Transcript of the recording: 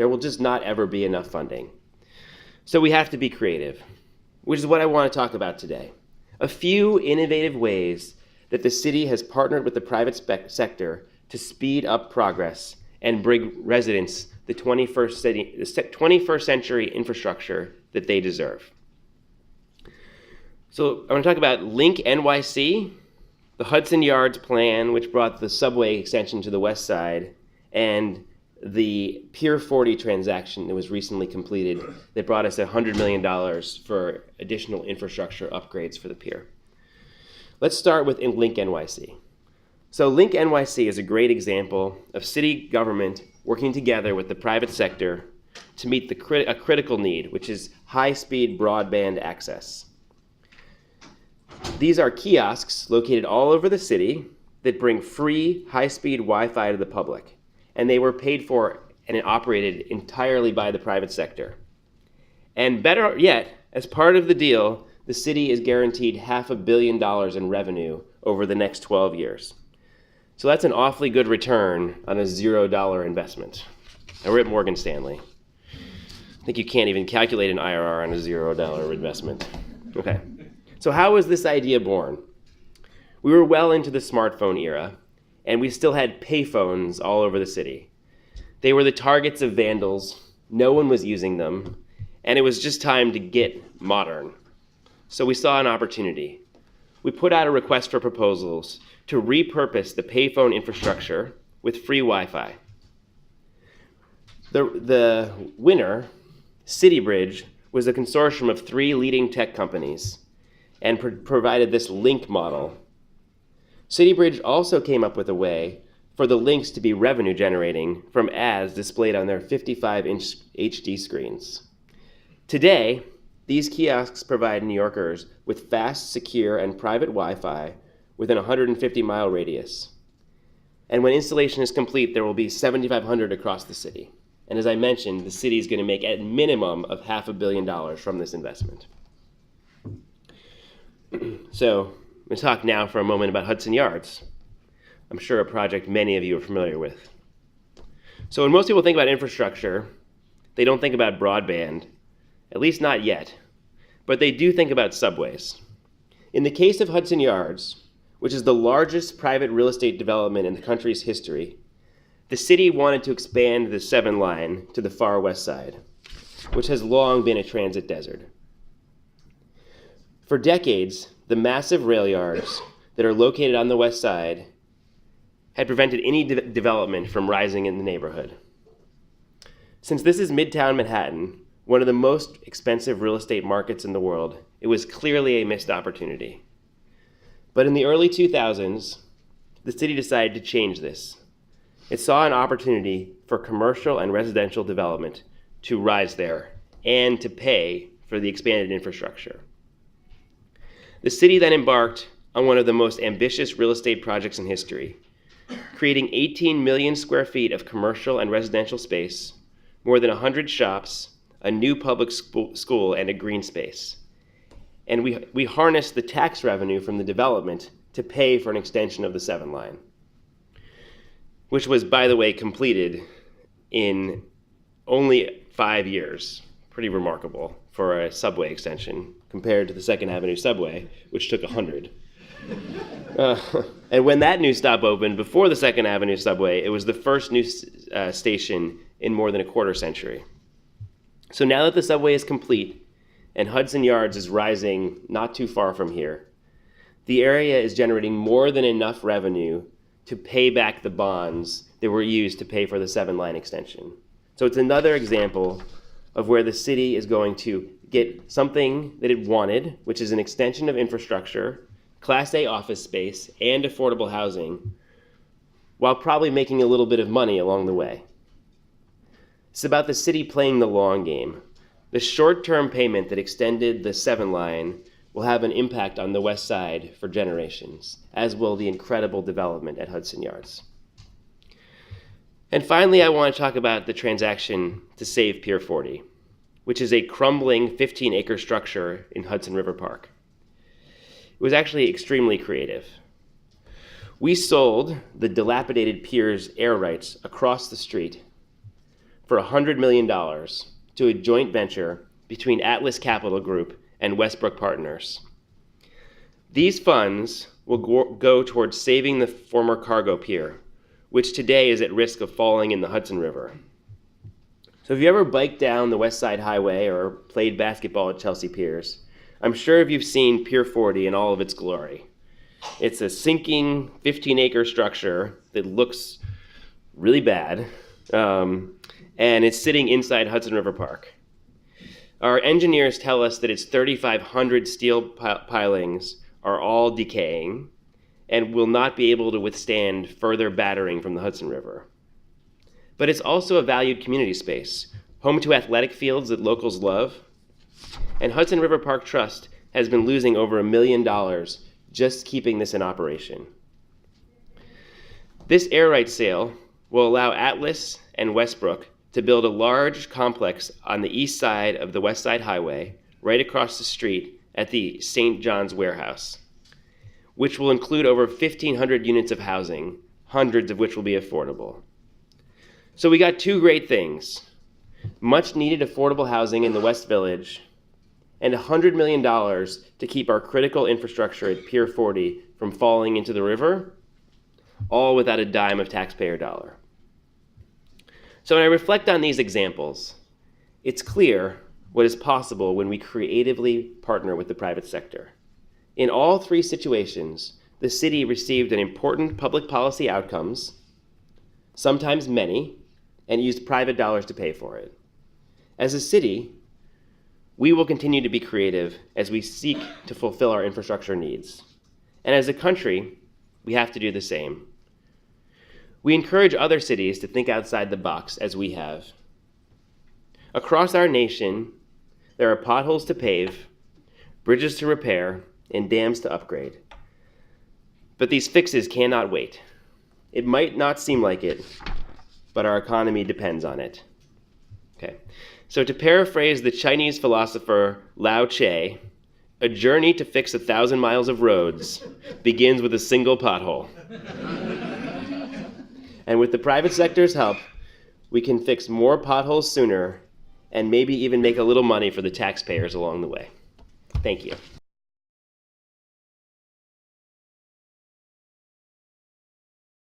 There will just not ever be enough funding. So we have to be creative, which is what I want to talk about today. A few innovative ways that the city has partnered with the private sector to speed up progress and bring residents the 21st century infrastructure that they deserve. So I want to talk about LinkNYC, the Hudson Yards plan, which brought the subway extension to the west side, and the Pier 40 transaction that was recently completed that brought us $100 million for additional infrastructure upgrades for the pier. Let's start with LinkNYC. So LinkNYC is a great example of city government working together with the private sector to meet a critical need, which is high-speed broadband access. These are kiosks located all over the city that bring free high-speed Wi-Fi to the public, and they were paid for and operated entirely by the private sector. And better yet, as part of the deal, the city is guaranteed $500 million in revenue over the next 12 years. So that's an awfully good return on a $0 investment. And we're at Morgan Stanley. I think you can't even calculate an IRR on a $0 investment. Okay. So how was this idea born? We were well into the smartphone era, and we still had payphones all over the city. They were the targets of vandals. No one was using them, and it was just time to get modern. So we saw an opportunity. We put out a request for proposals to repurpose the payphone infrastructure with free Wi-Fi. The winner, CityBridge, was a consortium of 3 leading tech companies and provided this link model. CityBridge also came up with a way for the links to be revenue generating from ads displayed on their 55-inch HD screens. Today, these kiosks provide New Yorkers with fast, secure, and private Wi-Fi within a 150-mile radius. And when installation is complete, there will be 7,500 across the city. And as I mentioned, the city is going to make a minimum of $500 million from this investment. So I'm going to talk now for a moment about Hudson Yards. I'm sure a project many of you are familiar with. So when most people think about infrastructure, they don't think about broadband, at least not yet, but they do think about subways. In the case of Hudson Yards, which is the largest private real estate development in the country's history, the city wanted to expand the 7 line to the far west side, which has long been a transit desert. For decades, the massive rail yards that are located on the west side had prevented any development from rising in the neighborhood. Since this is Midtown Manhattan, one of the most expensive real estate markets in the world, it was clearly a missed opportunity. But in the early 2000s, the city decided to change this. It saw an opportunity for commercial and residential development to rise there and to pay for the expanded infrastructure. The city then embarked on one of the most ambitious real estate projects in history, creating 18 million square feet of commercial and residential space, more than 100 shops, a new public school, and a green space. And we harnessed the tax revenue from the development to pay for an extension of the 7 line, which was, by the way, completed in only 5 years. Pretty remarkable for a subway extension compared to the 2nd Avenue subway, which took 100. And when that new stop opened before the 2nd Avenue subway, it was the first new station in more than a quarter century. So now that the subway is complete and Hudson Yards is rising not too far from here, the area is generating more than enough revenue to pay back the bonds that were used to pay for the 7 line extension. So it's another example of where the city is going to get something that it wanted, which is an extension of infrastructure, Class A office space, and affordable housing, while probably making a little bit of money along the way. It's about the city playing the long game. The short-term payment that extended the 7 line will have an impact on the west side for generations, as will the incredible development at Hudson Yards. And finally, I want to talk about the transaction to save Pier 40, which is a crumbling 15-acre structure in Hudson River Park. It was actually extremely creative. We sold the dilapidated pier's air rights across the street for $100 million to a joint venture between Atlas Capital Group and Westbrook Partners. These funds will go towards saving the former cargo pier, which today is at risk of falling in the Hudson River. So if you ever biked down the West Side Highway or played basketball at Chelsea Piers, I'm sure you've seen Pier 40 in all of its glory. It's a sinking 15-acre structure that looks really bad, and it's sitting inside Hudson River Park. Our engineers tell us that its 3,500 steel pilings are all decaying and will not be able to withstand further battering from the Hudson River. But it's also a valued community space, home to athletic fields that locals love, and Hudson River Park Trust has been losing over $1 million just keeping this in operation. This air rights sale will allow Atlas and Westbrook to build a large complex on the east side of the West Side Highway, right across the street at the St. John's Warehouse, which will include over 1,500 units of housing, hundreds of which will be affordable. So we got two great things: much needed affordable housing in the West Village, and $100 million to keep our critical infrastructure at Pier 40 from falling into the river, all without a dime of taxpayer dollar. So when I reflect on these examples, it's clear what is possible when we creatively partner with the private sector. In all three situations, the city received an important public policy outcomes, sometimes many, and used private dollars to pay for it. As a city, we will continue to be creative as we seek to fulfill our infrastructure needs. And as a country, we have to do the same. We encourage other cities to think outside the box as we have. Across our nation, there are potholes to pave, bridges to repair, and dams to upgrade. But these fixes cannot wait. It might not seem like it, but our economy depends on it. Okay. So to paraphrase the Chinese philosopher Lao Tse, a journey to fix 1,000 miles of roads begins with a single pothole. And with the private sector's help, we can fix more potholes sooner and maybe even make a little money for the taxpayers along the way. Thank you.